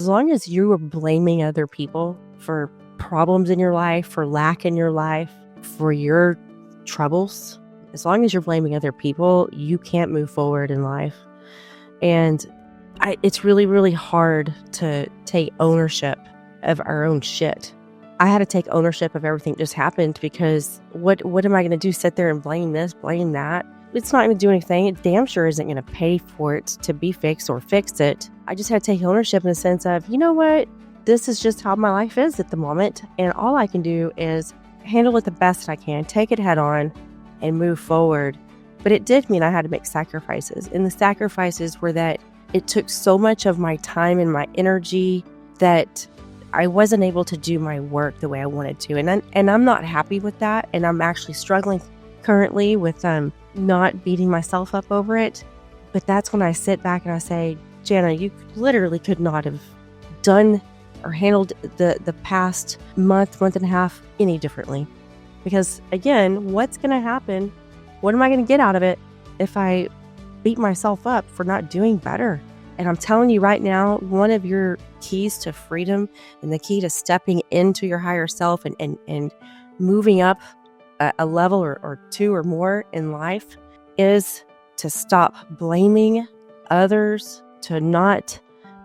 As long as you are blaming other people for problems in your life, for lack in your life, for your troubles, as long as you're blaming other people, you can't move forward in life. And it's really, really hard to take ownership of our own shit. I had to take ownership of everything that just happened because what am I going to do? Sit there and blame this, blame that? It's not going to do anything. It damn sure isn't going to pay for it to be fixed or fix it. I just had to take ownership in the sense of, you know what? This is just how my life is at the moment. And all I can do is handle it the best I can, take it head on and move forward. But it did mean I had to make sacrifices. And the sacrifices were that it took so much of my time and my energy that I wasn't able to do my work the way I wanted to. And I'm not happy with that. And I'm actually struggling currently with not beating myself up over it. But that's when I sit back and I say, Janna, you literally could not have done or handled the past month and a half any differently. Because again, what's going to happen? What am I going to get out of it if I beat myself up for not doing better? And I'm telling you right now, one of your keys to freedom and the key to stepping into your higher self and moving up a level or two or more in life is to stop blaming others, to not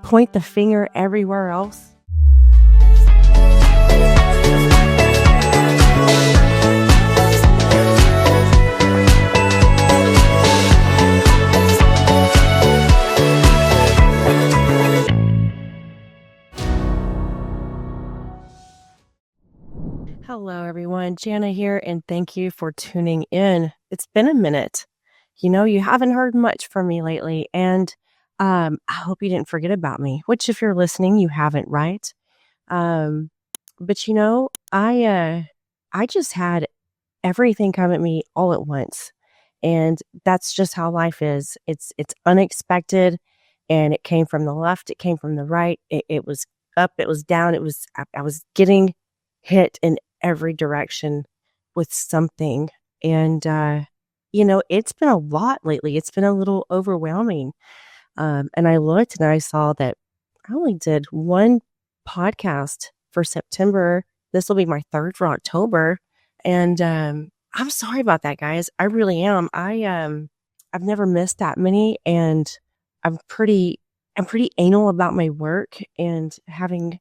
point the finger everywhere else. Hello, everyone. Janna here, and thank you for tuning in. It's been a minute. You know, you haven't heard much from me lately, and I hope you didn't forget about me, which if you're listening, you haven't, right? But you know, I just had everything come at me all at once, and that's just how life is. It's unexpected, and it came from the left, it came from the right, it was up, it was down, I was getting hit in every direction with something. And, you know, it's been a lot lately. It's been a little overwhelming. And I looked and I saw that I only did one podcast for September. This will be my third for October. And, I'm sorry about that, guys. I really am. I've never missed that many, and I'm pretty anal about my work and having,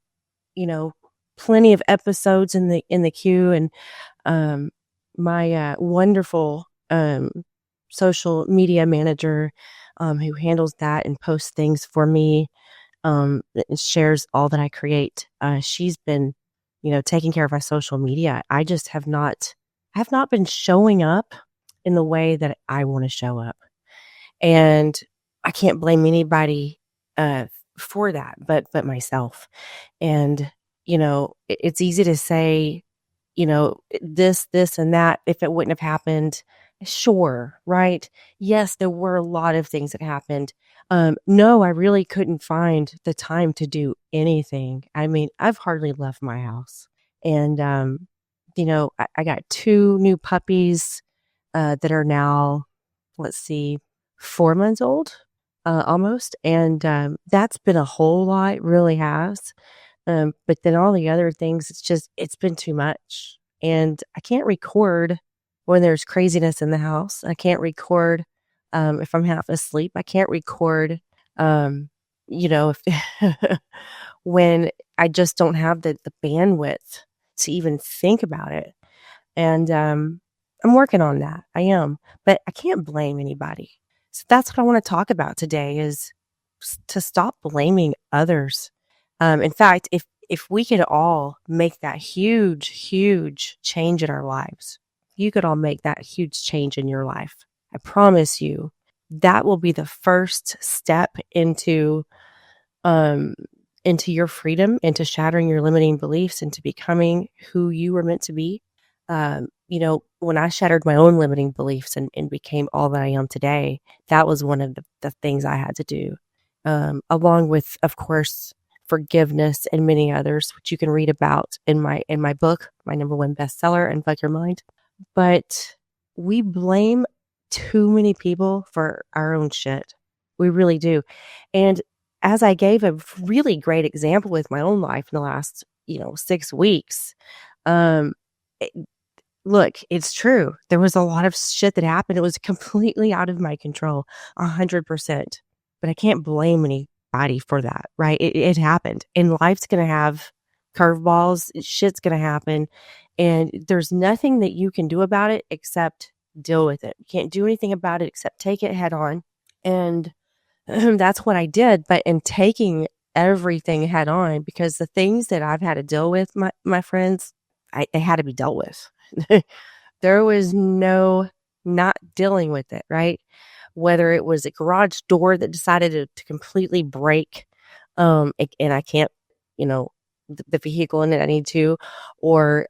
you know, plenty of episodes in the queue, and my wonderful social media manager who handles that and posts things for me, and shares all that I create. She's been, you know, taking care of my social media. I just have not been showing up in the way that I want to show up, and I can't blame anybody for that, but myself. And you know, it's easy to say, you know, this, and that, if it wouldn't have happened. Sure, right? Yes, there were a lot of things that happened. No, I really couldn't find the time to do anything. I mean, I've hardly left my house. And, you know, I got 2 new puppies that are now, let's see, 4 months old, almost. And that's been a whole lot, it really has. But then all the other things, it's been too much. And I can't record when there's craziness in the house. I can't record if I'm half asleep. I can't record, you know, if when I just don't have the bandwidth to even think about it. And I'm working on that. I am. But I can't blame anybody. So that's what I want to talk about today, is to stop blaming others. In fact, if we could all make that huge change in our lives, you could all make that huge change in your life. I promise you, that will be the first step into your freedom, into shattering your limiting beliefs, into becoming who you were meant to be. You know, when I shattered my own limiting beliefs and became all that I am today, that was one of the things I had to do, along with, of course, forgiveness and many others, which you can read about in my book, my #1 bestseller, Unfuck Your Mind. But we blame too many people for our own shit. We really do. And as I gave a really great example with my own life in the last, 6 weeks, um, it look, it's true. There was a lot of shit that happened. It was completely out of my control, 100%. But I can't blame anybody for that, right? It happened. And life's gonna have curveballs, shit's gonna happen, and there's nothing that you can do about it except deal with it. You can't do anything about it except take it head on, and that's what I did, but in taking everything head on, because the things that I've had to deal with, my friends, they had to be dealt with. There was no not dealing with it, right? Whether it was a garage door that decided to completely break, and I can't, the vehicle in it I need to, or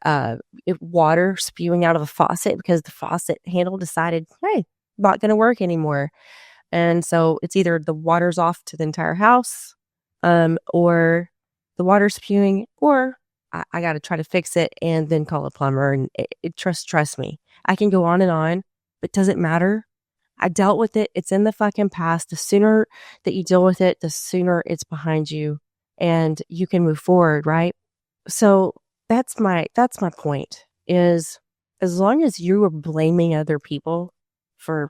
water spewing out of a faucet because the faucet handle decided, hey, not going to work anymore. And so it's either the water's off to the entire house, or the water's spewing, or I got to try to fix it and then call a plumber. And trust me, I can go on, but doesn't matter. I dealt with it. It's in the fucking past. The sooner that you deal with it, the sooner it's behind you and you can move forward, right? So that's my point, is as long as you are blaming other people for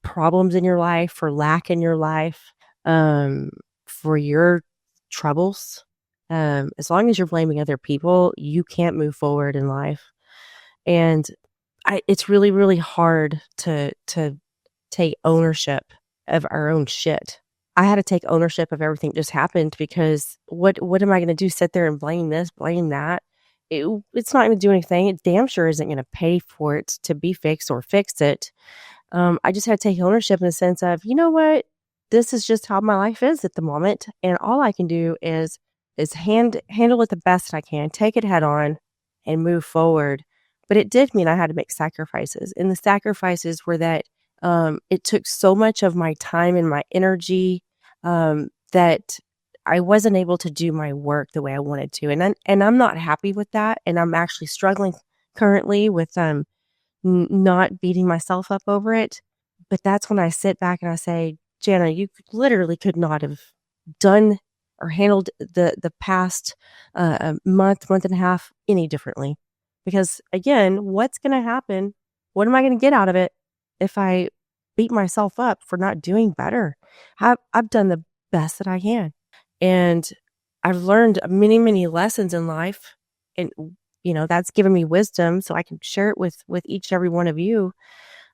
problems in your life, for lack in your life, for your troubles, as long as you're blaming other people, you can't move forward in life. And it's really, really hard to take ownership of our own shit. I had to take ownership of everything that just happened, because what am I going to do? Sit there and blame this, blame that? It's not going to do anything. It damn sure isn't going to pay for it to be fixed or fix it. I just had to take ownership in the sense of, you know what? This is just how my life is at the moment. And all I can do is handle it the best I can, take it head on and move forward. But it did mean I had to make sacrifices. And the sacrifices were that it took so much of my time and my energy that I wasn't able to do my work the way I wanted to. And I'm not happy with that. And I'm actually struggling currently with not beating myself up over it. But that's when I sit back and I say, Janna, you literally could not have done or handled the past month and a half any differently. Because again, what's going to happen? What am I going to get out of it if I beat myself up for not doing better? I've done the best that I can. And I've learned many, many lessons in life. And, that's given me wisdom so I can share it with each and every one of you.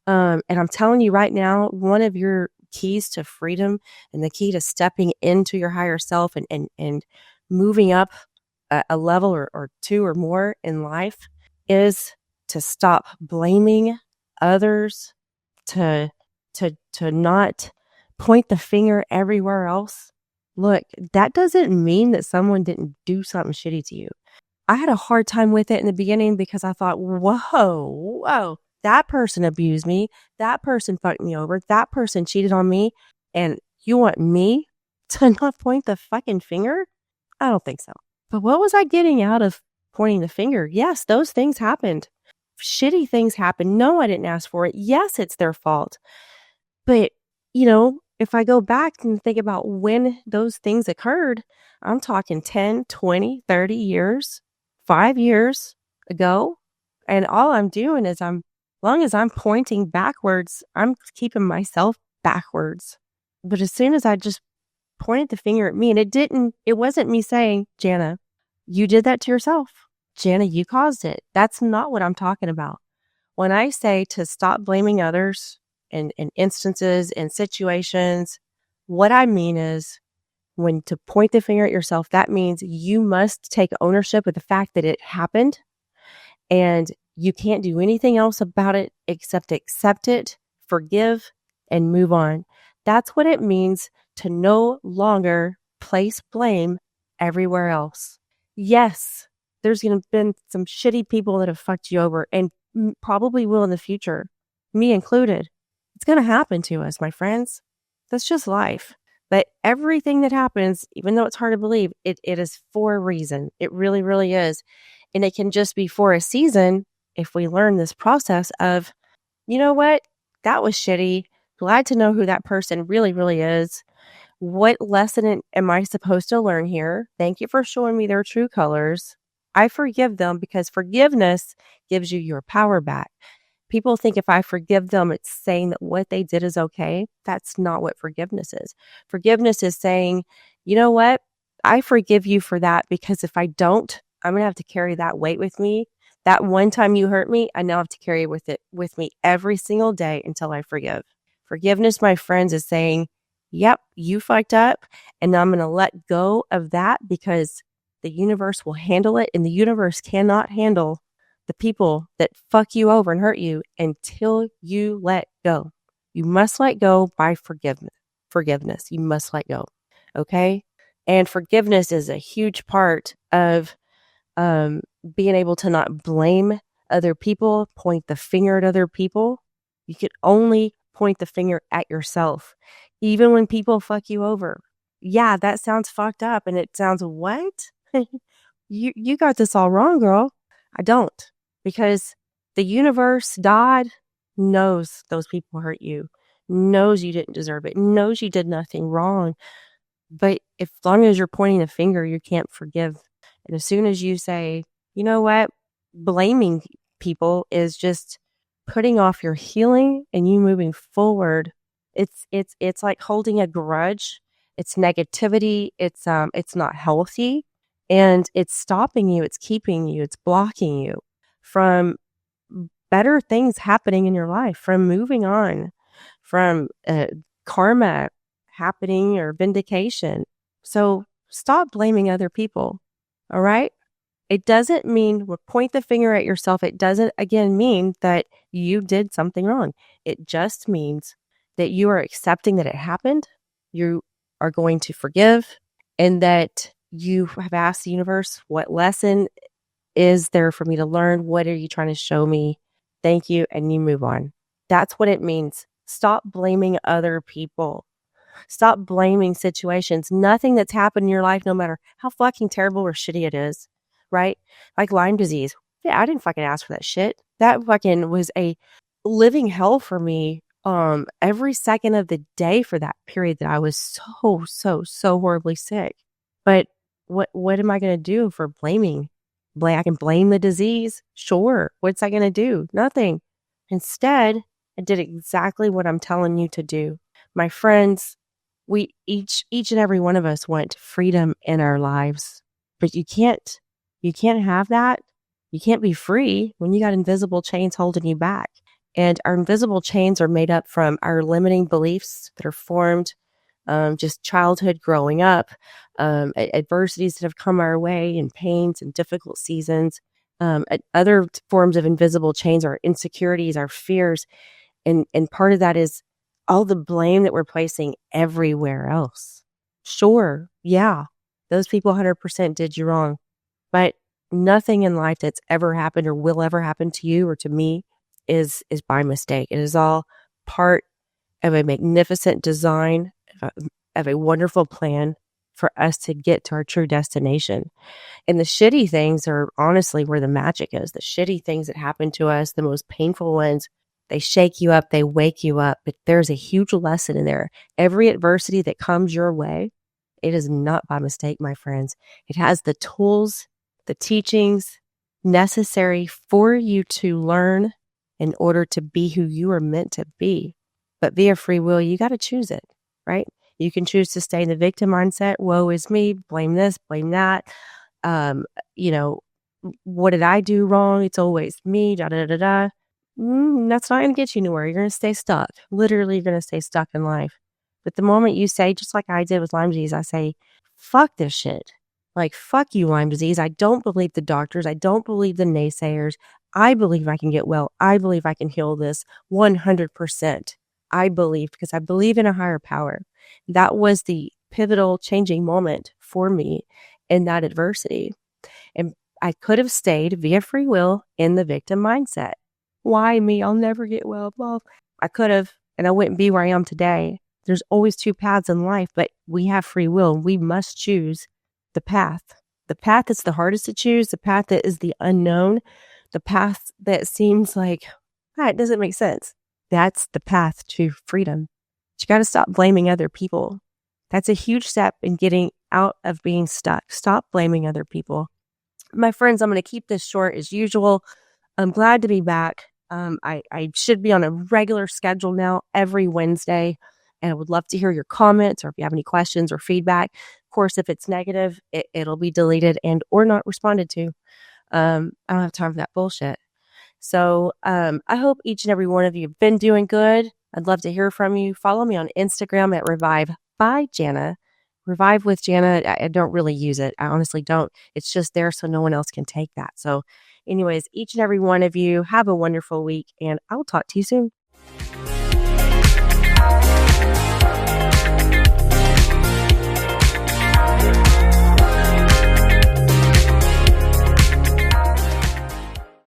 And I'm telling you right now, one of your keys to freedom and the key to stepping into your higher self and moving up a level or two or more in life is to stop blaming others, to not point the finger everywhere else. Look, that doesn't mean that someone didn't do something shitty to you. I had a hard time with it in the beginning because I thought, whoa, that person abused me. That person fucked me over. That person cheated on me. And you want me to not point the fucking finger? I don't think so. But what was I getting out of pointing the finger? Yes, those things happened. Shitty things happened. No, I didn't ask for it. Yes, it's their fault. But, if I go back and think about when those things occurred, I'm talking 10, 20, 30 years, 5 years ago. And all I'm doing is long as I'm pointing backwards, I'm keeping myself backwards. But as soon as I just pointed the finger at me, and it wasn't me saying, Janna, you did that to yourself. Janna, you caused it. That's not what I'm talking about. When I say to stop blaming others in instances and situations, what I mean is, when to point the finger at yourself, that means you must take ownership of the fact that it happened, and you can't do anything else about it except accept it, forgive, and move on. That's what it means to no longer place blame everywhere else. Yes, there's going to been some shitty people that have fucked you over and probably will in the future, me included. It's going to happen to us, my friends. That's just life. But everything that happens, even though it's hard to believe, it is for a reason. It really, really is. And it can just be for a season if we learn this process of, you know what? That was shitty. Glad to know who that person really, really is. What lesson am I supposed to learn here? Thank you for showing me their true colors. I forgive them because forgiveness gives you your power back. People think if I forgive them, it's saying that what they did is okay. That's not what forgiveness is. Forgiveness is saying, you know what? I forgive you for that because if I don't, I'm going to have to carry that weight with me. That one time you hurt me, I now have to carry it with me every single day until I forgive. Forgiveness, my friends, is saying, yep, you fucked up and I'm going to let go of that because the universe will handle it and the universe cannot handle the people that fuck you over and hurt you until you let go. You must let go by forgiveness. Forgiveness. You must let go. Okay. And forgiveness is a huge part of being able to not blame other people, point the finger at other people. You can only point the finger at yourself, even when people fuck you over. Yeah, that sounds fucked up. And it sounds, what? You got this all wrong, girl. I don't. Because the universe, God, knows those people hurt you, knows you didn't deserve it, knows you did nothing wrong. But if as long as you're pointing a finger, you can't forgive. And as soon as you say, you know what, blaming people is just putting off your healing and you moving forward. It's like holding a grudge. It's negativity. It's not healthy, and it's stopping you. It's keeping you. It's blocking you from better things happening in your life, from moving on, from karma happening or vindication. So stop blaming other people. All right. It doesn't mean point the finger at yourself. It doesn't, again, mean that you did something wrong. It just means that you are accepting that it happened. You are going to forgive, and that you have asked the universe, what lesson is there for me to learn? What are you trying to show me? Thank you. And you move on. That's what it means. Stop blaming other people. Stop blaming situations. Nothing that's happened in your life, no matter how fucking terrible or shitty it is, right? Like Lyme disease. Yeah, I didn't fucking ask for that shit. That fucking was a living hell for me every second of the day for that period that I was so horribly sick. But what am I going to do for blaming? I can blame the disease. Sure. What's that going to do? Nothing. Instead, I did exactly what I'm telling you to do. My friends, we each and every one of us want freedom in our lives, but you can't have that. You can't be free when you got invisible chains holding you back. And our invisible chains are made up from our limiting beliefs that are formed just childhood growing up, adversities that have come our way, and pains and difficult seasons. Other forms of invisible chains are insecurities, our fears. And part of that is all the blame that we're placing everywhere else. Sure, yeah, those people 100% did you wrong. But nothing in life that's ever happened or will ever happen to you or to me is by mistake. It is all part of a magnificent design, of a wonderful plan for us to get to our true destination. And the shitty things are honestly where the magic is. The shitty things that happen to us, the most painful ones, they shake you up, they wake you up, but there's a huge lesson in there. Every adversity that comes your way, it is not by mistake, my friends. It has the tools, the teachings necessary for you to learn in order to be who you are meant to be. But via free will, you got to choose it, right? You can choose to stay in the victim mindset. Woe is me, blame this, blame that. You know, what did I do wrong? It's always me, da da da da. That's not going to get you anywhere. You're going to stay stuck. Literally, you're going to stay stuck in life. But the moment you say, just like I did with Lyme disease, I say, fuck this shit. Like, fuck you, Lyme disease. I don't believe the doctors. I don't believe the naysayers. I believe I can get well. I believe I can heal this 100%. I believe, because I believe in a higher power. That was the pivotal changing moment for me in that adversity. And I could have stayed via free will in the victim mindset. Why me? I'll never get well. Well, I could have, and I wouldn't be where I am today. There's always two paths in life, but we have free will. We must choose the path. The path that's the hardest to choose, the path that is the unknown, the path that seems like, it doesn't make sense. That's the path to freedom. But you got to stop blaming other people. That's a huge step in getting out of being stuck. Stop blaming other people. My friends, I'm going to keep this short as usual. I'm glad to be back. I should be on a regular schedule now every Wednesday, and I would love to hear your comments or if you have any questions or feedback. Of course, if it's negative, it'll be deleted and or not responded to. I don't have time for that bullshit. So I hope each and every one of you have been doing good. I'd love to hear from you. Follow me on Instagram at Revive by Janna. Revive with Janna. I don't really use it. I honestly don't. It's just there so no one else can take that. So anyways, each and every one of you have a wonderful week, and I'll talk to you soon.